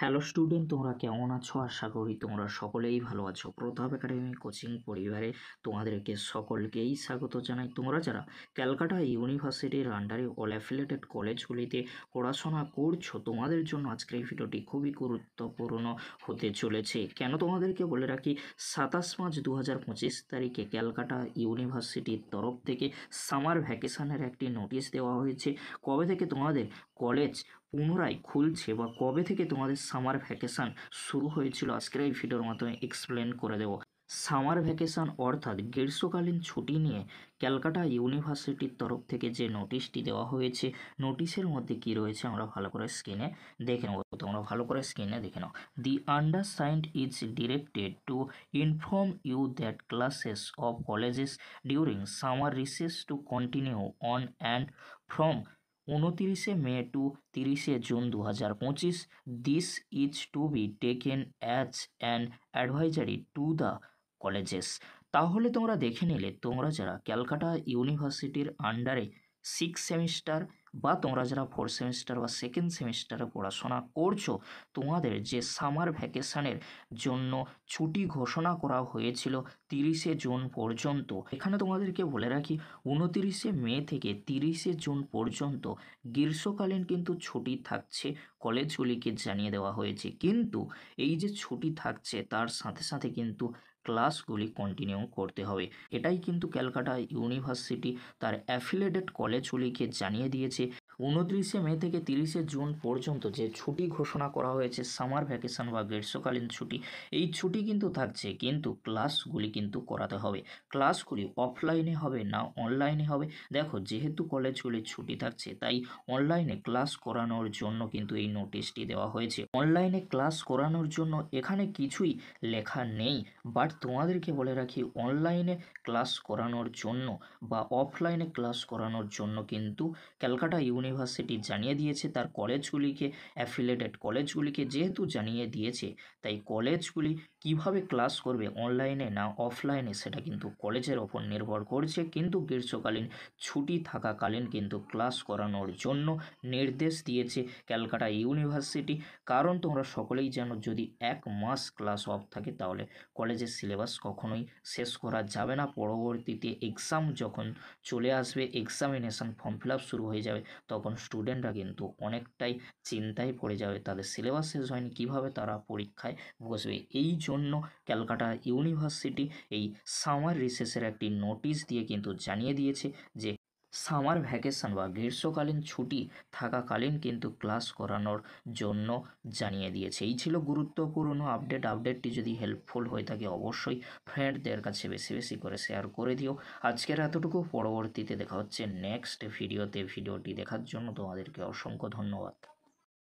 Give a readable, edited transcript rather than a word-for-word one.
Hello student, তোমরা কেমন আছো? আশা করি তোমরা সকলেই ভালো আছো। প্রতাপ একাডেমি কোচিং পরিবারে তোমাদেরকে সকলকেই স্বাগত জানাই। তোমরা যারা ক্যালকাটা ইউনিভার্সিটির আন্ডারে অল অ্যাফিলিয়েটেড কলেজগুলিতে পড়াশোনা করছো, তোমাদের জন্য আজকের এই ভিডিওটি খুবই গুরুত্বপূর্ণ হতে চলেছে। কেন তোমাদেরকে বলে রাখি, 27 মার্চ 2025 তারিখে ক্যালকাটা ইউনিভার্সিটির তরফ থেকে সামার ভ্যাকেশনের একটি নোটিশ দেওয়া হয়েছে। কবে থেকে তোমাদের কলেজ পুনরায় খুলছে বা কবে থেকে তোমাদের সামার ভ্যাকেশান শুরু হয়েছিল, আজকের এই ভিডিওর মাধ্যমে এক্সপ্লেন করে দেবো। সামার ভ্যাকেশান অর্থাৎ গ্রীষ্মকালীন ছুটি নিয়ে ক্যালকাটা ইউনিভার্সিটির তরফ থেকে যে নোটিশটি দেওয়া হয়েছে, নোটিশের মধ্যে কি রয়েছে আমরা ভালো করে স্ক্রিনে দেখে নেব। তোমরা ভালো করে স্ক্রিনে দেখে নাও। The undersigned is directed to inform you that classes of colleges during summer recess to continue on and from 29 May to 30 June 2025। This is to be taken as an advisory to the colleges. তাহলে তোমরা দেখে নিলে, তোমরা যারা ক্যালকাটা ইউনিভার্সিটির আন্ডারে 6 semester বা তোমরা যারা 4 সেমিস্টার বা সেকেন্ড সেমিস্টারে পড়াশোনা করছো, তোমাদের যে সামার ভ্যাকেশানের জন্য ছুটি ঘোষণা করা হয়েছিল 30 জুন পর্যন্ত। এখানে তোমাদেরকে বলে রাখি, 29 মে থেকে 30 জুন পর্যন্ত গ্রীষ্মকালীন কিন্তু ছুটি থাকছে, কলেজগুলিকে জানিয়ে দেওয়া হয়েছে। কিন্তু এই যে ছুটি থাকছে তার সাথে সাথে কিন্তু ক্লাসগুলি কন্টিনিউ করতে হবে। এটাই কিন্তু ক্যালকাটা ইউনিভার্সিটি তার অ্যাফিলিয়েটেড কলেজগুলিকে জানিয়ে দিয়েছে। 29 মে থেকে 30 জুন পর্যন্ত যে ছুটি ঘোষণা করা হয়েছে, সামার ভ্যাকেশন বা গ্রীষ্মকালীন ছুটি, এই ছুটি কিন্তু থাকছে, কিন্তু ক্লাসগুলি কিন্তু করাতে হবে। ক্লাসগুলি অফলাইনে হবে না অনলাইনে হবে। দেখো, যেহেতু কলেজগুলির ছুটি থাকছে, তাই অনলাইনে ক্লাস করানোর জন্য কিন্তু এই নোটিশটি দেওয়া হয়েছে। অনলাইনে ক্লাস করানোর জন্য এখানে কিছুই লেখা নেই, বাট তোমাদেরকে বলে রাখি, অনলাইনে ক্লাস করানোর জন্য বা অফলাইনে ক্লাস করানোর জন্য কিন্তু ক্যালকাটা ইউনিভার্সিটি জানিয়ে দিয়েছে তার কলেজগুলিকে, অ্যাফিলিয়েটেড কলেজগুলিকে যেহেতু জানিয়ে দিয়েছে, তাই কলেজগুলি কিভাবে ক্লাস করবে, অনলাইনে না অফলাইনে, সেটা কিন্তু কলেজের ওপর নির্ভর করছে। কিন্তু গ্রীষ্মকালীন ছুটি থাকাকালীন কিন্তু ক্লাস করানোর জন্য নির্দেশ দিয়েছে ক্যালকাটা ইউনিভার্সিটি। কারণ তোমরা সকলেই জানো, যদি 1 মাস ক্লাস অফ থাকে তাহলে কলেজের সিলেবাস কখনোই শেষ করা যাবে না। পরবর্তীতে এক্সাম যখন চলে আসবে, এক্সামিনেশান ফর্ম ফিল আপ শুরু হয়ে যাবে, তখন স্টুডেন্টরা কিন্তু অনেকটাই চিন্তায় পড়ে যাবে, তাদের সিলেবাস শেষ হয়নি, কীভাবে তারা পরীক্ষায় বসবে। এই জন্য ক্যালকাটা ইউনিভার্সিটি এই সামার রিসেসের একটি নোটিশ দিয়ে কিন্তু জানিয়ে দিয়েছে যে সামার ভ্যাকেশন বা গ্রীষ্মকালীন ছুটি থাকাকালীন কিন্তু ক্লাস করানোর জন্য জানিয়ে দিয়েছে। এই ছিল গুরুত্বপূর্ণ আপডেটটি যদি হেল্পফুল হয়ে থাকে, অবশ্যই ফ্রেন্ডদের কাছে বেশি বেশি করে শেয়ার করে দিও। আজকের এতটুকু, পরবর্তীতে দেখা হচ্ছে নেক্সট ভিডিওতে। ভিডিওটি দেখার জন্য তোমাদেরকে অসংখ্য ধন্যবাদ।